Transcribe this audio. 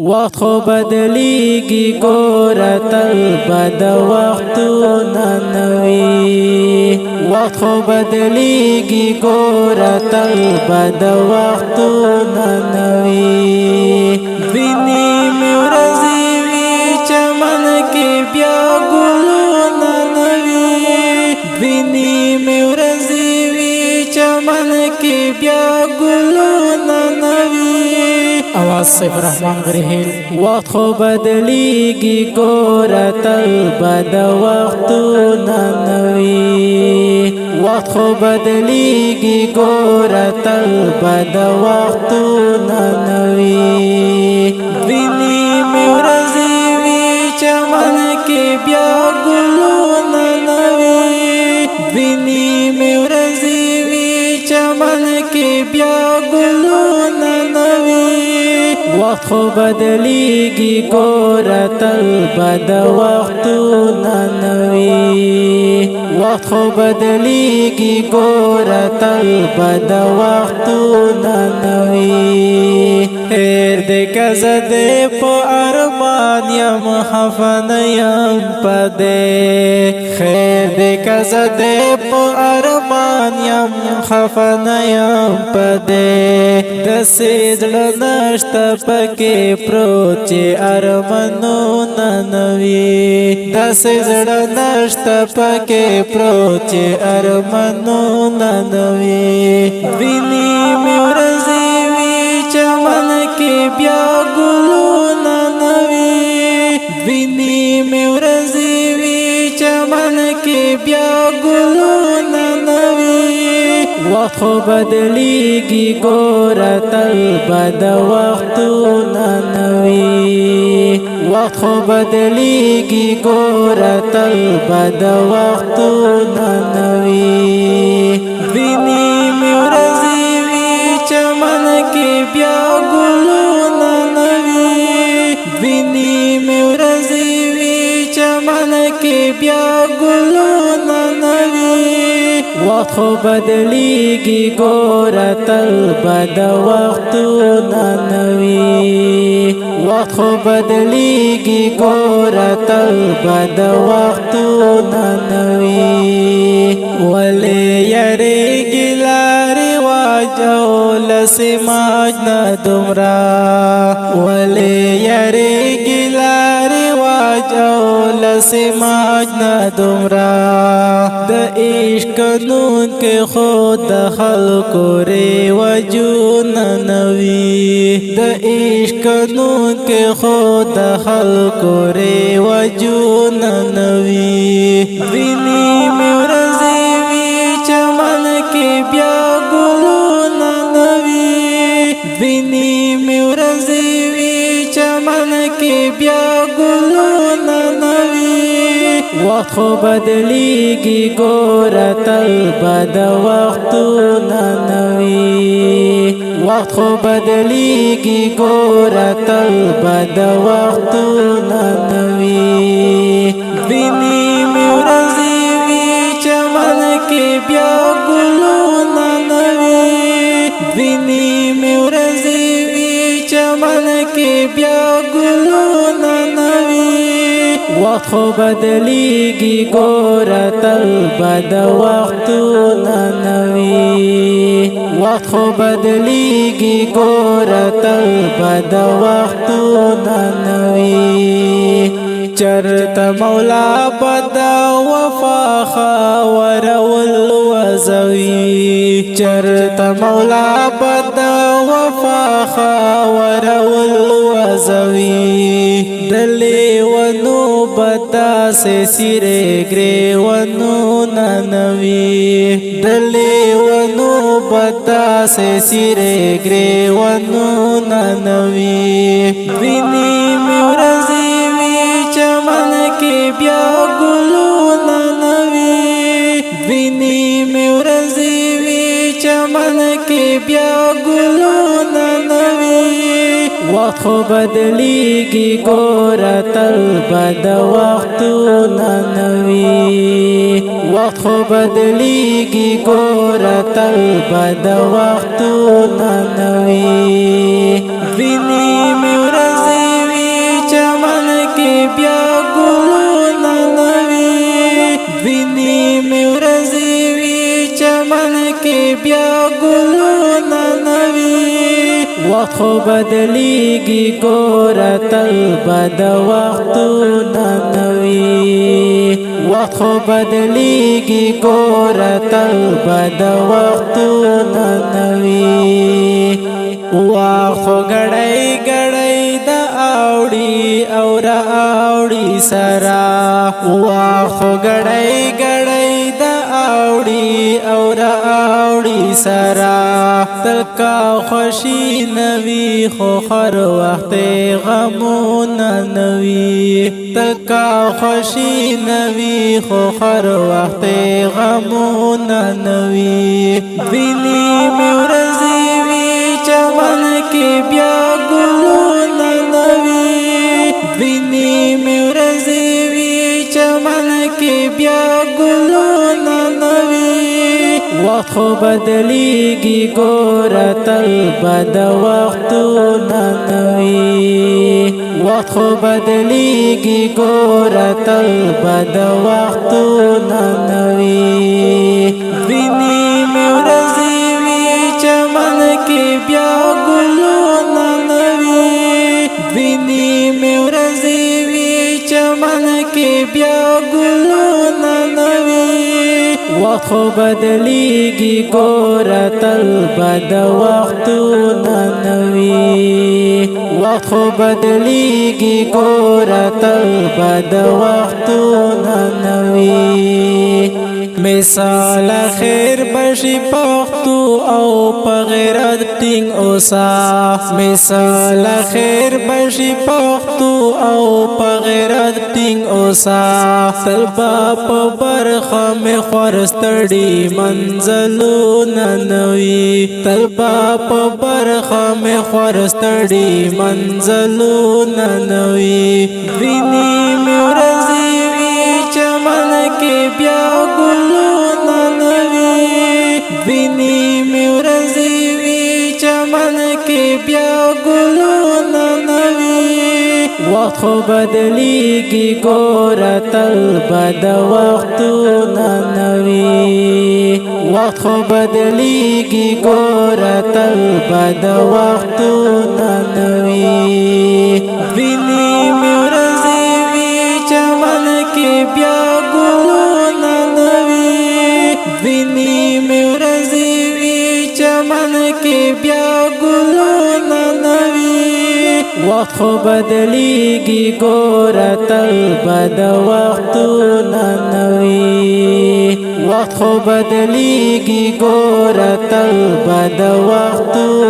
وقت خو بدلیږي ګوره تل بد وختونه نوي وقت خو بدلیږي ګوره تل بد وختونه نوي ویني مې ورځې وي چمن کې بیا ګلونه نوي ویني مې ورځې وي چمن کې بیا ګلونه نوي आवाज صاحب رحمان غرهیل وقت خو بدلیږي ګوره تل بد وختونه نوي وقت خو بدلیږي ګوره تل بد وختونه نوي ویني مې ورځې وي چمن کې بیا ګلونه نوي ویني مې ورځې وي چمن کې بیا ګلونه نوي وقت خو بدلیږي ګوره تل بد وختونه نوي وقت خو بدلیږي ګوره تل بد وختونه نوي هیر دې که زه دې په ارمان یم خفه نه یم په دې خیر دې که زه دې په ارمان یم خفه نه یم په دې داسې زړه نشته پکې پروت چې ارمانونه نوي داسې زړه نشته پکې پروت چې ارمانونه نوي ویني مې ورځې وي چمن کې بیا ګلونه نوي ویني مې ورځې وي چمن کې بیا ګلونه نوي وقت خو بدلیږي ګوره تل بد وختونه نوي وقت خو بدلیږي ګوره تل بد وختونه نوي ویني مې ورځې وي چمن کې بیا ګلونه نوي ویني مې ورځې وي چمن کې بیا ګلونه نوي وقت خو بدلیږي ګوره تل بد وختونه نوي وقت خو بدلیږي ګوره تل بد وختونه نوي ولې یریږي لارې واجول سماج نه دومره ولې یریږي لارې واجول سماج نه دومره د عشق نون کې خود د خلکو رواجونه نوي د عشق نون کې خود د خلکو رواجونه نوي ویني مې ورځې وي چمن کې بیا ګلونه نوي ویني مې ورځې وي چمن کې بیا ګلونه نوي وقت خو بدلیږي ګوره تل بد وختونه نوي وقت خو بدلیږي ګوره تل بد وختونه نوي ویني مې ورځې وي چمن کې بیا ګلونه نوي ویني مې ورځې وي چمن کې بیا ګلونه نوي وقت خو بدلیږي ګوره تل بد وختونه نوي وقت خو بدلیږي ګوره تل بد وختونه نوي چرته مولا بد وفا خاورول وزوي چرته مولا بد وفا خاورول وزوي دلی ونو بدا سے سیرے گریوانو ننوی دلی ونو بدا سے سیرے گریوانو ننوی ویني مې ورځې وي چمن کې بیا ګلونه نوي ویني مې ورځې وي چمن کې بیا ګلونه نوي وقت خو بدلیږي ګوره تل بد وختونه نوي وقت خو بدلیږي ګوره تل بد وختونه نوي ویني مې ورځې کې بیا ګلونه نوي ویني مې ورځې وي چمن کې بیا ګلونه نوي وخت خو بدلیږي ګوره تل به د وختونه نوي وخت خو بدلیږي ګوره تل به د وختونه نوي وخت خو ګړی ګړی د اوړي او را اوړي سره وخت خو ګړی ګړی د اوړي او را اوړي سره تلکا خوشي نوي خو هر وخت غمونه نوي تلکا خوشي نوي خو هر وخت غمونه نوي ویني مې ورځې وي چمن کې بیا ګلونه نوي ویني مې ورځې وي چمن کې بیا ګلونه نوي وخت خو بدلیږي ګوره تل به د وختونه نوي وخت خو بدلیږي ګوره تل به د وختونه نوي ویني مې ورځې وي چمن کې بیا ګلونه نوي ویني مې ورځې وي چمن کې بیا ګلونه نوي وخت خو بدلیږي ګوره تل به د وختونه نوي وخت خو بدلیږي ګوره تل به د وختونه نوي مثال خیر بشي پختو او په غیرت ټینګ اوسا مثال خیر بشي پختو او په غیرت ټینګ اوسا تل په برخه مې خورستړي منزلونه نوي تل په برخه مې خورستړي منزلونه نوي ویني مې ورځې وي چمن کې بیا ګلونه نوي ویني مې ورځې وي چمن کې بیا ګلونه نوي وخت خو بدلیږي ګوره تل به د وختونه نوي وخت خو بدلیږي ګوره تل به د وختونه نوي ویني مې ورځې وي چمن کې بیا ګلونه نوي ویني مې ورځې وي چمن کې بیا ګلونه نوي وخت خو بدلیږي ګوره تل به د وختونه نوي وخت خو بدلیږي ګوره تل به د وختونه